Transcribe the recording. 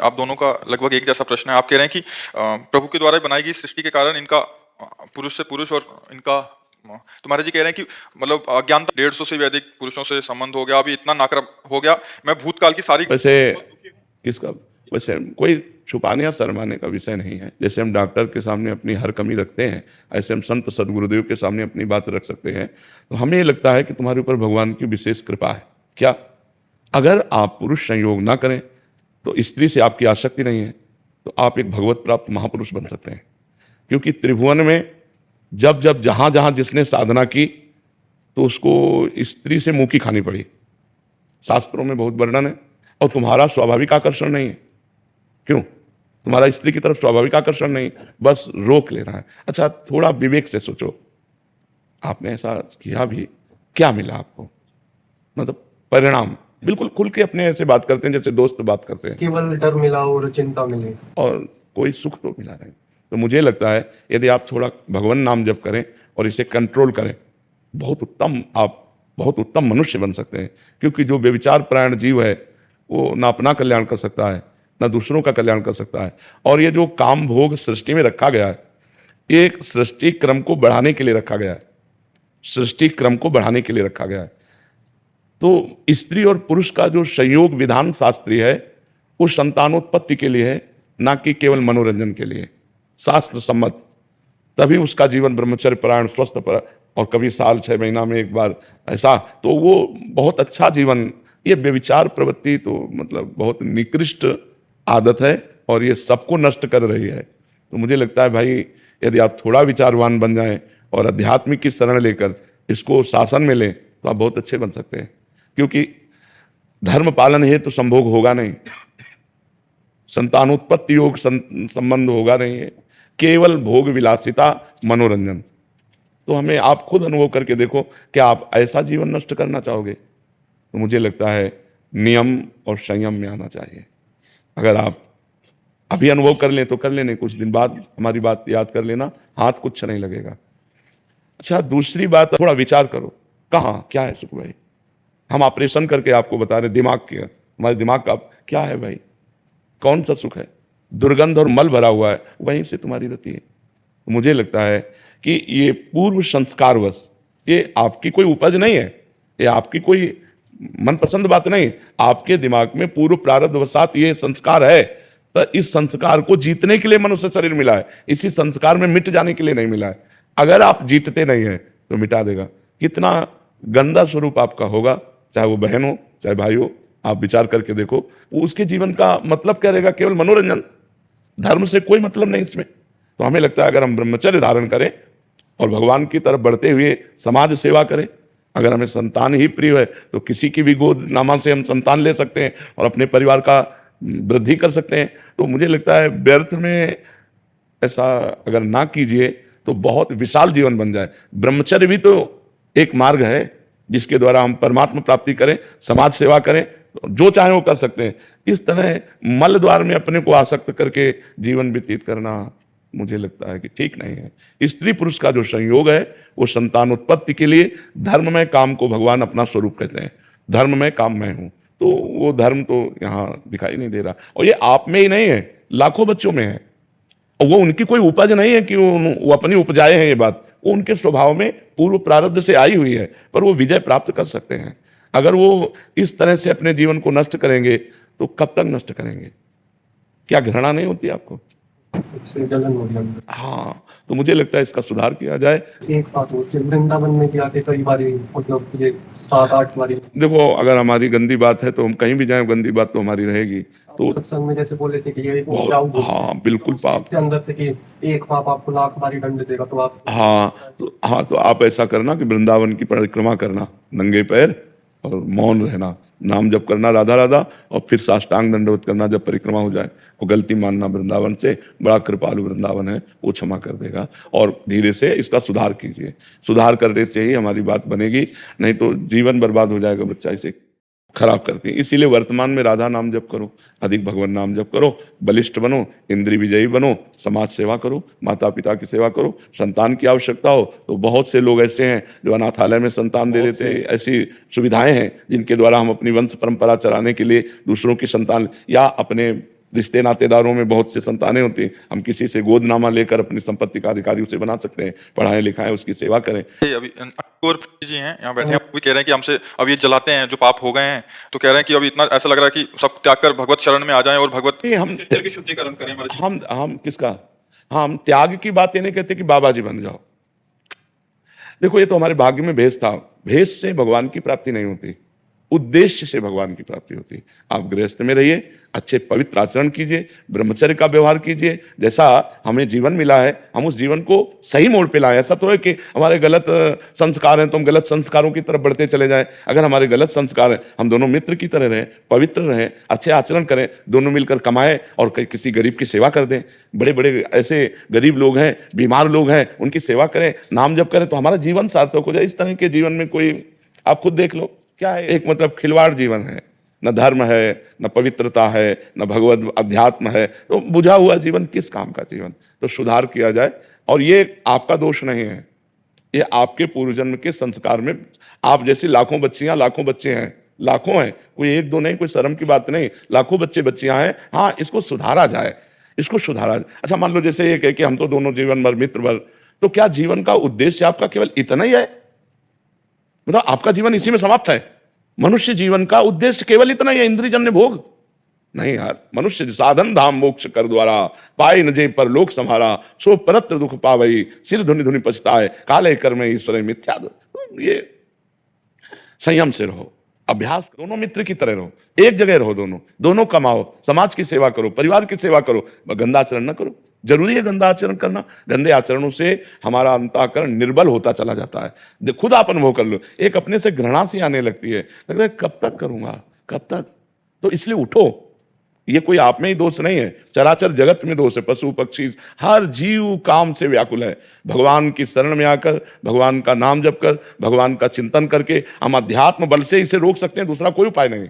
आप दोनों का लगभग एक जैसा प्रश्न है। आप कह रहे हैं कि प्रभु के द्वारा बनाई गई सृष्टि के कारण इनका पुरुष से पुरुष और इनका तो महाराज जी कह रहे हैं कि मतलब अज्ञानता 150 से भी अधिक पुरुषों से संबंध हो गया, अभी इतना नाकर हो गया, मैं भूतकाल की सारी वैसे किसका वैसे कोई छुपाने या शर्माने का विषय नहीं है। जैसे हम डॉक्टर के सामने अपनी हर कमी रखते हैं, ऐसे हम संत सदगुरुदेव के सामने अपनी बात रख सकते हैं। तो हमें ये लगता है कि तुम्हारे ऊपर भगवान की विशेष कृपा है। क्या अगर आप पुरुष संयोग ना करें तो स्त्री से आपकी आसक्ति नहीं है तो आप एक भगवत प्राप्त महापुरुष बन सकते हैं। क्योंकि त्रिभुवन में जब जब जहां जहां जिसने साधना की तो उसको स्त्री से मुंह की खानी पड़ी। शास्त्रों में बहुत वर्णन है। और तुम्हारा स्वाभाविक आकर्षण नहीं है। क्यों? तुम्हारा स्त्री की तरफ स्वाभाविक आकर्षण नहीं, बस रोक लेना है। अच्छा, थोड़ा विवेक से सोचो, आपने ऐसा किया भी, क्या मिला आपको? मतलब परिणाम बिल्कुल खुल के अपने ऐसे बात करते हैं जैसे दोस्त बात करते हैं। केवल डर मिला और चिंता मिली और कोई सुख तो मिला नहीं। तो मुझे लगता है यदि आप थोड़ा भगवान नाम जप करें और इसे कंट्रोल करें, आप बहुत उत्तम मनुष्य बन सकते हैं। क्योंकि जो व्यभिचार प्राण जीव है वो ना अपना कल्याण कर सकता है ना दूसरों का कल्याण कर सकता है। और ये जो काम भोग सृष्टि में रखा गया है, एक सृष्टि क्रम को बढ़ाने के लिए रखा गया है। सृष्टि क्रम को बढ़ाने के लिए रखा गया है। तो स्त्री और पुरुष का जो संयोग विधान शास्त्रीय है वो संतानोत्पत्ति के लिए है, ना कि केवल मनोरंजन के लिए। शास्त्र सम्मत, तभी उसका जीवन ब्रह्मचर्य परायण स्वस्थ पर, और कभी साल 6 महीना में एक बार ऐसा, तो वो बहुत अच्छा जीवन। ये व्यभिचार प्रवृत्ति तो मतलब बहुत निकृष्ट आदत है और ये सबको नष्ट कर रही है। तो मुझे लगता है भाई, यदि आप थोड़ा विचारवान बन जाएं और आध्यात्मिक की शरण लेकर इसको शासन में लें तो आप बहुत अच्छे बन सकते हैं। क्योंकि धर्म पालन है तो संभोग होगा नहीं, संतानोत्पत्ति योग संबंध होगा नहीं है, केवल भोग विलासिता मनोरंजन। तो हमें आप खुद अनुभव करके देखो, क्या आप ऐसा जीवन नष्ट करना चाहोगे? तो मुझे लगता है नियम और संयम में आना चाहिए। अगर आप अभी अनुभव कर लें तो कर लेने, कुछ दिन बाद हमारी बात याद कर लेना, हाथ कुछ नहीं लगेगा। अच्छा, दूसरी बात, थोड़ा विचार करो, कहाँ क्या है सुख भाई? हम ऑपरेशन करके आपको बता रहे दिमाग के, हमारे दिमाग का क्या है भाई? कौन सा सुख है? दुर्गंध और मल भरा हुआ है, वहीं से तुम्हारी रति है। मुझे लगता है कि ये पूर्व संस्कारवश, ये आपकी कोई उपज नहीं है, ये आपकी कोई मनपसंद बात नहीं, आपके दिमाग में पूर्व प्रारब्धवशात ये संस्कार है। तो इस संस्कार को जीतने के लिए मनुष्य शरीर मिला है, इसी संस्कार में मिट जाने के लिए नहीं मिला है। अगर आप जीतते नहीं है तो मिटा देगा। कितना गंदा स्वरूप आपका होगा, चाहे वो बहन हो चाहे भाई हो, आप विचार करके देखो। वो उसके जीवन का मतलब क्या रहेगा? केवल मनोरंजन, धर्म से कोई मतलब नहीं इसमें। तो हमें लगता है अगर हम ब्रह्मचर्य धारण करें और भगवान की तरफ बढ़ते हुए समाज सेवा करें, अगर हमें संतान ही प्रिय है तो किसी की भी गोद नामा से हम संतान ले सकते हैं और अपने परिवार का वृद्धि कर सकते हैं। तो मुझे लगता है व्यर्थ में ऐसा अगर ना कीजिए तो बहुत विशाल जीवन बन जाए। ब्रह्मचर्य भी तो एक मार्ग है जिसके द्वारा हम परमात्मा प्राप्ति करें, समाज सेवा करें, जो चाहे वो कर सकते हैं। इस तरह मल द्वार में अपने को आसक्त करके जीवन व्यतीत करना मुझे लगता है कि ठीक नहीं है। स्त्री पुरुष का जो संयोग है वो संतानोत्पत्ति के लिए, धर्ममय काम को भगवान अपना स्वरूप कहते हैं। धर्ममय काम मैं हूं, तो वो धर्म तो यहाँ दिखाई नहीं दे रहा। और ये आप में ही नहीं है, लाखों बच्चों में है। और वो उनकी कोई उपज नहीं है कि वो अपनी उपजाए हैं, ये बात वो उनके स्वभाव में पूर्व प्रारब्ध से आई हुई है, पर वो विजय प्राप्त कर सकते हैं। अगर वो इस तरह से अपने जीवन को नष्ट करेंगे तो कब तक नष्ट करेंगे? क्या घृणा नहीं होती आपको? जलन हो गया। हाँ, तो मुझे लगता है इसका सुधार किया जाए। एक बात और, वृंदावन में किया थे कई बार, मतलब ये 7-8 बारी। देखो, अगर हमारी गंदी बात है तो हम कहीं भी जाएं, गंदी बात तो हमारी रहेगी। तो सत्संग में जैसे बोले थे कि ये उपजाऊ, हाँ बिल्कुल पाप के अंदर से कि एक पाप आपको 1,00,000 बारी दंड देगा, तो आप तो आप ऐसा करना कि वृंदावन की परिक्रमा करना नंगे पैर और मौन रहना, नाम जप करना राधा राधा, और फिर साष्टांग दंडवत करना जब परिक्रमा हो जाए। और गलती मानना वृंदावन से, बड़ा कृपालु वृंदावन है, वो क्षमा कर देगा। और धीरे से इसका सुधार कीजिए, सुधार करने से ही हमारी बात बनेगी, नहीं तो जीवन बर्बाद हो जाएगा। बच्चा इसे खराब करती है। इसीलिए वर्तमान में राधा नाम जप करो, अधिक भगवान नाम जप करो, बलिष्ठ बनो, इंद्रिय विजयी बनो, समाज सेवा करो, माता पिता की सेवा करो। संतान की आवश्यकता हो तो बहुत से लोग ऐसे हैं जो अनाथालय में संतान दे देते हैं। ऐसी सुविधाएं हैं जिनके द्वारा हम अपनी वंश परंपरा चलाने के लिए दूसरों की संतान या अपने रिश्ते नातेदारों में बहुत से संतानें होती हैं, हम किसी से गोदनामा लेकर अपनी संपत्ति का अधिकारी उसे बना सकते हैं, पढ़ाएं लिखाएं, उसकी सेवा करें। ये अभी और जी हैं यहाँ बैठे हैं, वो भी कह रहे हैं कि हमसे अब ये जलाते हैं जो पाप हो गए हैं, तो कह रहे हैं कि अभी इतना ऐसा लग रहा है कि सब त्याग कर भगवत शरण में आ जाएं और भगवत नहीं, हम चरित्र की शुद्धिकरण करें हमारे जीवन। हम किसका, हम त्याग की बात ये नहीं कहते कि बाबा जी बन जाओ। देखो, ये तो हमारे भाग्य में भेष था। भेष से भगवान की प्राप्ति नहीं होती, उद्देश्य से भगवान की प्राप्ति होती है। आप गृहस्थ में रहिए, अच्छे पवित्र आचरण कीजिए, ब्रह्मचर्य का व्यवहार कीजिए, जैसा हमें जीवन मिला है हम उस जीवन को सही मोड़ पे लाएं। ऐसा तो है कि हमारे गलत संस्कार हैं तो हम गलत संस्कारों की तरफ बढ़ते चले जाएं। अगर हमारे गलत संस्कार हैं, हम दोनों मित्र की तरह रहें, पवित्र रहें, अच्छे आचरण करें, दोनों मिलकर कमाएं और किसी गरीब की सेवा कर दें। बड़े बड़े ऐसे गरीब लोग हैं, बीमार लोग हैं, उनकी सेवा करें, नाम जप करें, तो हमारा जीवन सार्थक हो जाए। इस तरह के जीवन में कोई, आप खुद देख लो, क्या है, एक मतलब खिलवाड़ जीवन है, न धर्म है, न पवित्रता है, न भगवत अध्यात्म है, तो बुझा हुआ जीवन किस काम का जीवन। तो सुधार किया जाए, और ये आपका दोष नहीं है, ये आपके पूर्व जन्म के संस्कार में, आप जैसी लाखों बच्चियां लाखों बच्चे हैं, लाखों हैं, कोई एक दो नहीं, कोई शर्म की बात नहीं, लाखों बच्चे बच्चियां हैं। हाँ, इसको सुधारा जाए, इसको सुधारा जाए। अच्छा, मान लो जैसे ये कह कि हम तो दोनों जीवन भर मित्र भर, तो क्या जीवन का उद्देश्य आपका केवल इतना ही है? मतलब आपका जीवन इसी में समाप्त है? मनुष्य जीवन का उद्देश्य केवल इतना ही है, इंद्रियजन्य भोग? नहीं यार, मनुष्य साधन धाम मोक्ष कर द्वारा, पाए न जे पर लोक संहारा, सो परत्र दुख पावई, सिर धुनि धुनि पछताए, काले कर्म ईश्वर मिथ्या। ये संयम से रहो, अभ्यास, दोनों मित्र की तरह रहो, एक जगह रहो, दोनों कमाओ, समाज की सेवा करो, परिवार की सेवा करो, गंदा आचरण न करो। जरूरी है गंदा आचरण करना, गंदे आचरणों से हमारा अंतःकरण निर्बल होता चला जाता है। खुद आप अनुभव कर लो, एक अपने से घृणा सी आने लगती है, लगता है कब तक करूंगा, कब तक। तो इसलिए उठो, ये कोई आप में ही दोष नहीं है, चराचर जगत में दोष है। पशु पक्षी हर जीव काम से व्याकुल है। भगवान की शरण में आकर, भगवान का नाम जप कर, भगवान का चिंतन करके हम अध्यात्म बल से इसे रोक सकते हैं, दूसरा कोई उपाय नहीं।